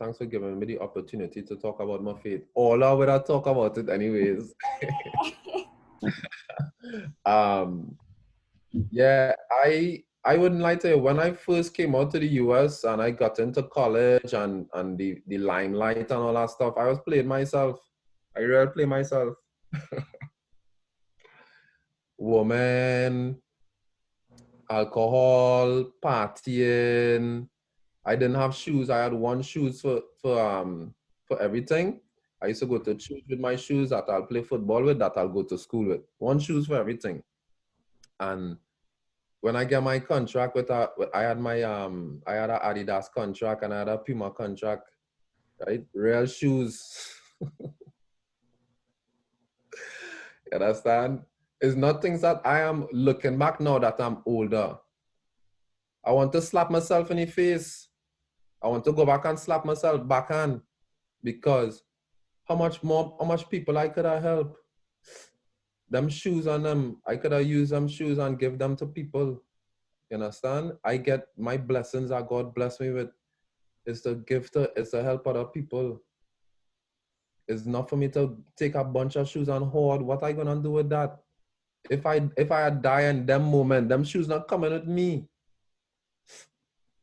thanks for giving me the opportunity to talk about my faith. All I would have talk about it anyways. Yeah, I wouldn't lie to you. When I first came out to the US and I got into college and the limelight and all that stuff, I was playing myself. I really play myself. Woman, alcohol, partying. I didn't have shoes. I had one shoes for everything. I used to go to church with my shoes that I'll play football with, that I'll go to school with. One shoes for everything. And when I get my contract I had I had an Adidas contract and I had a Puma contract, right? Real shoes. You understand? It's not things that I am looking back now that I'm older. I want to slap myself in the face. I want to go back and slap myself backhand because how much people I could have helped. Them shoes on them, I could have used them shoes and give them to people. You understand? I get my blessings that God bless me with is to give to, is to help other people. It's not for me to take a bunch of shoes and hoard. What I gonna do with that? If I die in them moment, them shoes not coming with me.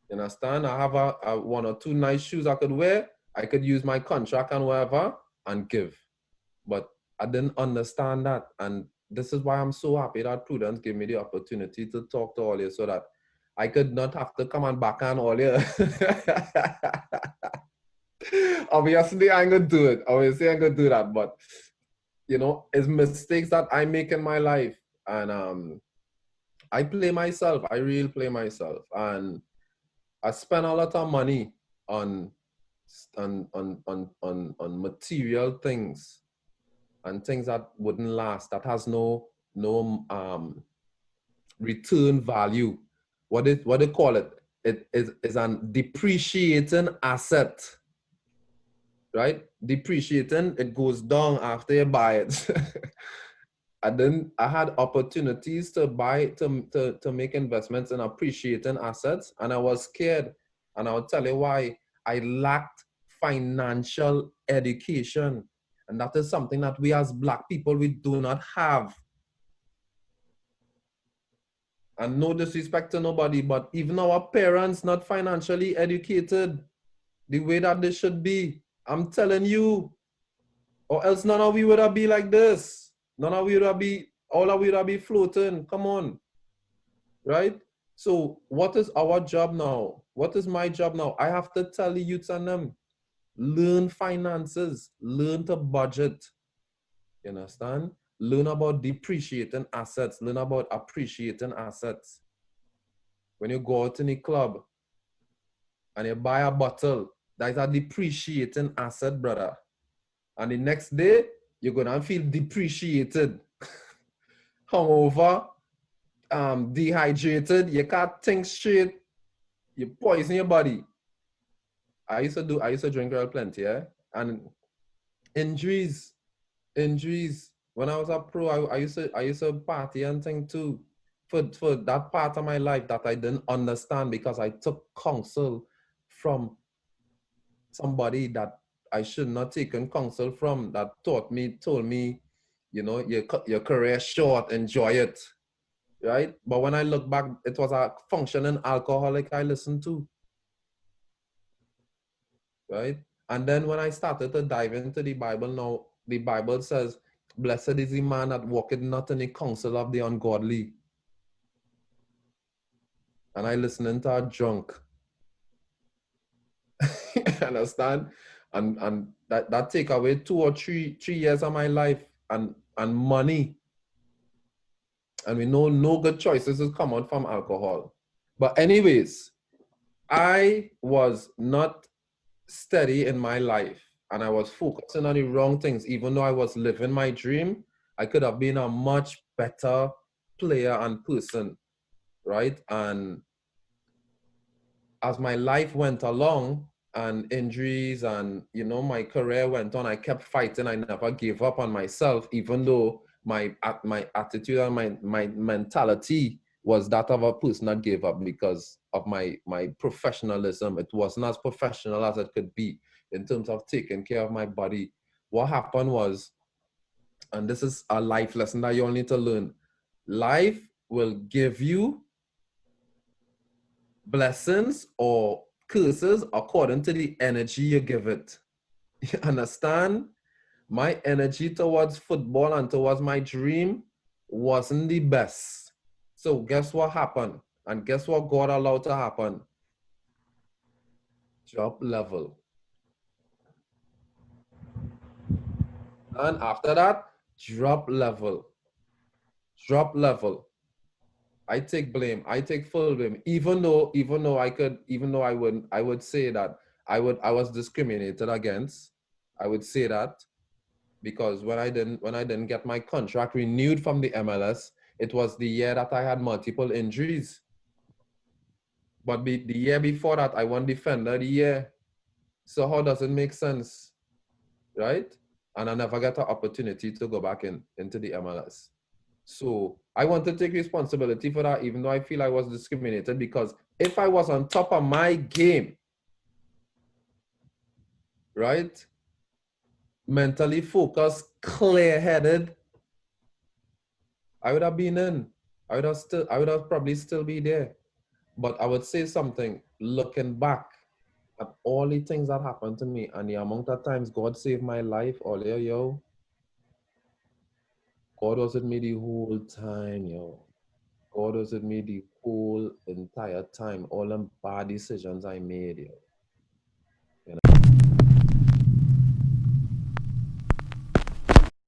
You understand? I have a one or two nice shoes I could wear. I could use my contract and whatever and give. But I didn't understand that. And this is why I'm so happy that Prudence gave me the opportunity to talk to all you so that I could not have to come and back on all you. Obviously, I ain't gonna do it. Obviously, I ain't gonna do that. But, you know, it's mistakes that I make in my life. And I play myself. I really play myself. And I spend a lot of money on material things and things that wouldn't last, that has no return value. What they call it? It is an depreciating asset, right? Depreciating, it goes down after you buy it. And then I had opportunities to make investments in appreciating assets, and I was scared. And I'll tell you why. I lacked financial education. And that is something that we as Black people, we do not have. And no disrespect to nobody, but even our parents not financially educated the way that they should be. I'm telling you. Or else none of we would have be like this. None of we would have be, all of we would have be floating. Come on. Right? So what is our job now? What is my job now? I have to tell the youths and them, learn finances, learn to budget. You understand? Learn about depreciating assets, learn about appreciating assets. When you go out in the club and you buy a bottle, that is a depreciating asset, brother. And the next day, you're gonna feel depreciated, hungover, dehydrated, you can't think straight, you poison your body. I used to drink real plenty, yeah? And injuries. When I was a pro, I used to party and thing too. For that part of my life that I didn't understand because I took counsel from somebody that I should not take counsel from, that told me, you know, your career short, enjoy it. Right? But when I look back, it was a functioning alcoholic I listened to. Right? And then when I started to dive into the Bible now, the Bible says, blessed is the man that walketh not in the counsel of the ungodly. And I listening to a drunk. Understand? And that take away 2 or 3 years of my life and money. And we know no good choices is come out from alcohol. But anyways, I was not steady in my life and I was focusing on the wrong things. Even though I was living my dream, I could have been a much better player and person, right? And as my life went along and injuries and, you know, my career went on, I kept fighting. I never gave up on myself, even though my attitude and my mentality was that of a person that gave up because of my professionalism. It wasn't as professional as it could be. in terms of taking care of my body. What happened was, and this is a life lesson that you all need to learn. Life will give you blessings or curses according to the energy you give it. You understand? My energy towards football and towards my dream wasn't the best. So guess what happened? And guess what God allowed to happen? Drop level. And after that, drop level. Drop level. I take blame. I take full blame. Even though I would say that I was discriminated against. I would say that because when I didn't get my contract renewed from the MLS, it was the year that I had multiple injuries. But the year before that, I won Defender of the Year. So how does it make sense, right? And I never get an opportunity to go back into the MLS. So I want to take responsibility for that, even though I feel I was discriminated, because if I was on top of my game, right, mentally focused, clear-headed, I would have been in. I would have probably still be there. But I would say something, looking back at all the things that happened to me and the amount of times God saved my life, all yo, God was with me the whole time, yo. God was with me the whole entire time. All them bad decisions I made, yo.